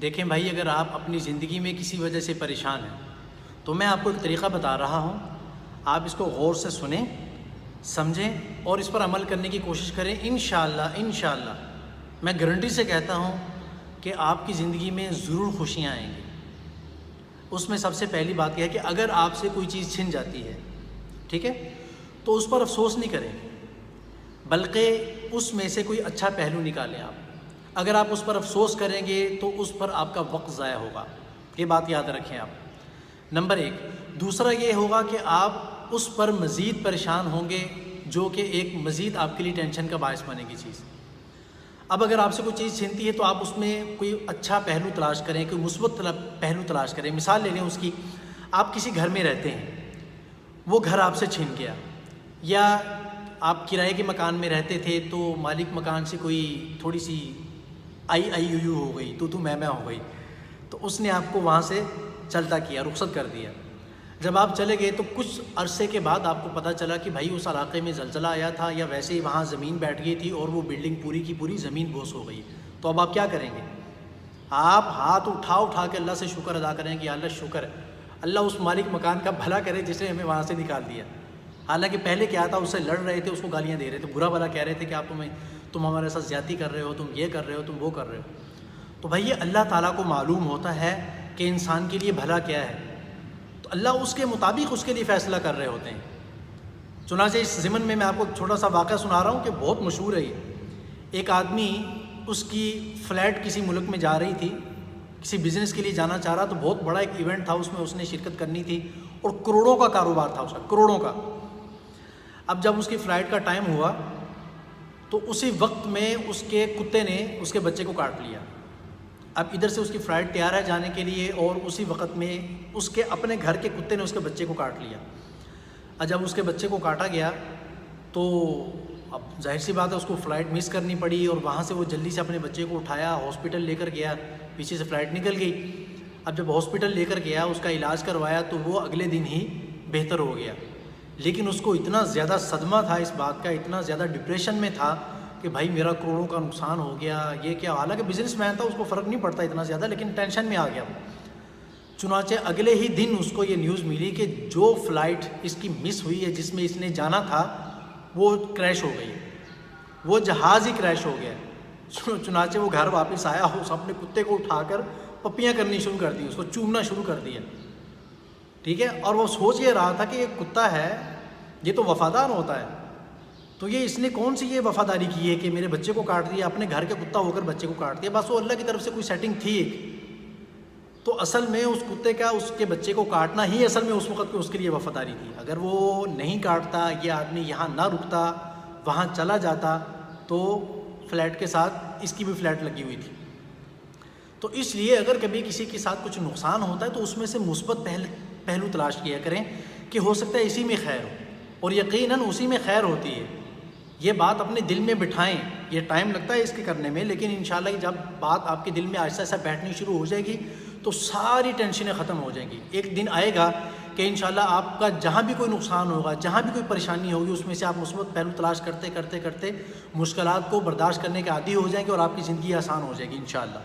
دیکھیں بھائی، اگر آپ اپنی زندگی میں کسی وجہ سے پریشان ہیں تو میں آپ کو ایک طریقہ بتا رہا ہوں، آپ اس کو غور سے سنیں، سمجھیں اور اس پر عمل کرنے کی کوشش کریں۔ انشاءاللہ میں گارنٹی سے کہتا ہوں کہ آپ کی زندگی میں ضرور خوشیاں آئیں گی۔ اس میں سب سے پہلی بات یہ ہے کہ اگر آپ سے کوئی چیز چھن جاتی ہے، ٹھیک ہے، تو اس پر افسوس نہیں کریں، بلکہ اس میں سے کوئی اچھا پہلو نکالیں آپ۔ اگر آپ اس پر افسوس کریں گے تو اس پر آپ کا وقت ضائع ہوگا، یہ بات یاد رکھیں آپ۔ نمبر 1۔ دوسرا یہ ہوگا کہ آپ اس پر مزید پریشان ہوں گے، جو کہ ایک مزید آپ کے لیے ٹینشن کا باعث بنے گی چیز۔ اب اگر آپ سے کوئی چیز چھنتی ہے تو آپ اس میں کوئی اچھا پہلو تلاش کریں، کوئی مثبت پہلو تلاش کریں۔ مثال لے لیں اس کی، آپ کسی گھر میں رہتے ہیں، وہ گھر آپ سے چھن گیا، یا آپ کرائے کے مکان میں رہتے تھے تو مالک مکان سے کوئی تھوڑی سی آئی ہو گئی، تو میں ہو گئی، تو اس نے آپ کو وہاں سے چلتا کیا، رخصت کر دیا۔ جب آپ چلے گئے تو کچھ عرصے کے بعد آپ کو پتہ چلا کہ بھائی اس علاقے میں زلزلہ آیا تھا، یا ویسے ہی وہاں زمین بیٹھ گئی تھی اور وہ بلڈنگ پوری کی پوری زمین بوس ہو گئی، تو اب آپ کیا کریں گے؟ آپ ہاتھ اٹھا کے اللہ سے شکر ادا کریں کہ اللہ شکر ہے، اللہ اس مالک مکان کا بھلا کرے جس نے ہمیں وہاں سے نکال دیا۔ حالانکہ پہلے کیا تھا، اس سے لڑ رہے تھے، اس کو گالیاں دے رہے تھے، برا بھلا کہہ رہے تھے کہ آپ تم ہمارے ساتھ زیادتی کر رہے ہو، تم یہ کر رہے ہو، تم وہ کر رہے ہو۔ تو بھائی یہ اللہ تعالیٰ کو معلوم ہوتا ہے کہ انسان کے لیے بھلا کیا ہے، تو اللہ اس کے مطابق اس کے لیے فیصلہ کر رہے ہوتے ہیں۔ چنانچہ اس ضمن میں آپ کو چھوٹا سا واقعہ سنا رہا ہوں کہ بہت مشہور ہے یہ۔ ایک آدمی، اس کی فلائٹ کسی ملک میں جا رہی تھی، کسی بزنس کے لیے جانا چاہ رہا، تو بہت بڑا ایک ایونٹ تھا، اس میں اس نے شرکت کرنی تھی اور کروڑوں کا کاروبار تھا اس کا، کروڑوں کا۔ اب جب اس کی فلائٹ کا ٹائم ہوا تو اسی وقت میں اس کے کتے نے اس کے بچے کو کاٹ لیا۔ اب ادھر سے اس کی فلائٹ تیار ہے جانے کے لیے، اور اسی وقت میں اس کے اپنے گھر کے کتے نے اس کے بچے کو کاٹ لیا۔ اب جب اس کے بچے کو کاٹا گیا تو اب ظاہر سی بات ہے اس کو فلائٹ مس کرنی پڑی، اور وہاں سے وہ جلدی سے اپنے بچے کو اٹھایا، ہاسپٹل لے کر گیا، پیچھے سے فلائٹ نکل گئی۔ اب جب ہاسپٹل لے کر گیا، اس کا علاج کروایا، تو وہ اگلے دن ہی بہتر ہو گیا۔ لیکن اس کو اتنا زیادہ صدمہ تھا اس بات کا، اتنا زیادہ ڈپریشن میں تھا کہ بھائی میرا کروڑوں کا نقصان ہو گیا، یہ کیا۔ حالانکہ بزنس مین تھا، اس کو فرق نہیں پڑتا اتنا زیادہ، لیکن ٹینشن میں آ گیا وہ۔ چنانچہ اگلے ہی دن اس کو یہ نیوز ملی کہ جو فلائٹ اس کی مس ہوئی ہے، جس میں اس نے جانا تھا، وہ کریش ہو گئی، وہ جہاز ہی کریش ہو گیا۔ چنانچہ وہ گھر واپس آیا، اس اپنے کتے کو اٹھا کر پپیاں کرنی شروع کر دی، اس کو چومنا شروع کر دیا، ٹھیک ہے۔ اور وہ سوچ یہ رہا تھا کہ یہ کتا ہے، یہ تو وفادار ہوتا ہے، تو یہ اس نے کون سی یہ وفاداری کی ہے کہ میرے بچے کو کاٹ دیا، اپنے گھر کے کتا ہو کر بچے کو کاٹ دیا۔ بس وہ اللہ کی طرف سے کوئی سیٹنگ تھی ایک، تو اصل میں اس کتے کا اس کے بچے کو کاٹنا ہی اصل میں اس وقت اس کے لیے وفاداری تھی۔ اگر وہ نہیں کاٹتا، یہ آدمی یہاں نہ رکتا، وہاں چلا جاتا، تو فلیٹ کے ساتھ اس کی بھی فلیٹ لگی ہوئی تھی۔ تو اس لیے اگر کبھی کسی کے ساتھ کچھ نقصان ہوتا ہے تو اس میں سے مثبت پہلو تلاش کیا کریں کہ ہو سکتا ہے اسی میں خیر ہو، اور یقیناً اسی میں خیر ہوتی ہے۔ یہ بات اپنے دل میں بٹھائیں، یہ ٹائم لگتا ہے اس کے کرنے میں، لیکن انشاءاللہ جب بات آپ کے دل میں آہستہ آہستہ بیٹھنی شروع ہو جائے گی تو ساری ٹینشنیں ختم ہو جائیں گی۔ ایک دن آئے گا کہ انشاءاللہ آپ کا جہاں بھی کوئی نقصان ہوگا، جہاں بھی کوئی پریشانی ہوگی، اس میں سے آپ مثبت پہلو تلاش کرتے کرتے کرتے مشکلات کو برداشت کرنے کے عادی ہو جائیں گے، اور آپ کی زندگی آسان ہو جائے گی انشاءاللہ۔